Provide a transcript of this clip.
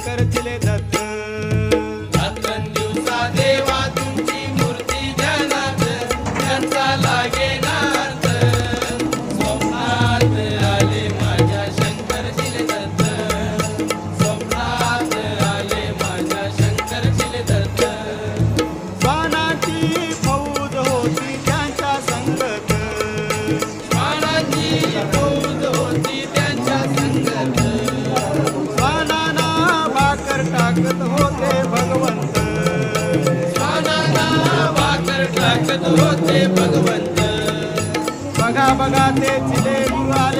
शंकर चिले दत्त. रात्रंदिवसा देवा तुमची मूर्ती ध्यानात, त्यांचा लागे नार्थ. स्वप्नात आले माझ्या शंकर चिले दत्त, स्वप्नात आले माझ्या शंकर चिले दत्त. स्वानाची फौज होती त्यांच्या संगत, स्वानाची फौज होती त्यांच्या संगत. स्वानाना भाकर टाकत होते भगवंत, स्वानाला भाकर टाकत होते भगवंत. बघा बघा ते चिले गुरु आले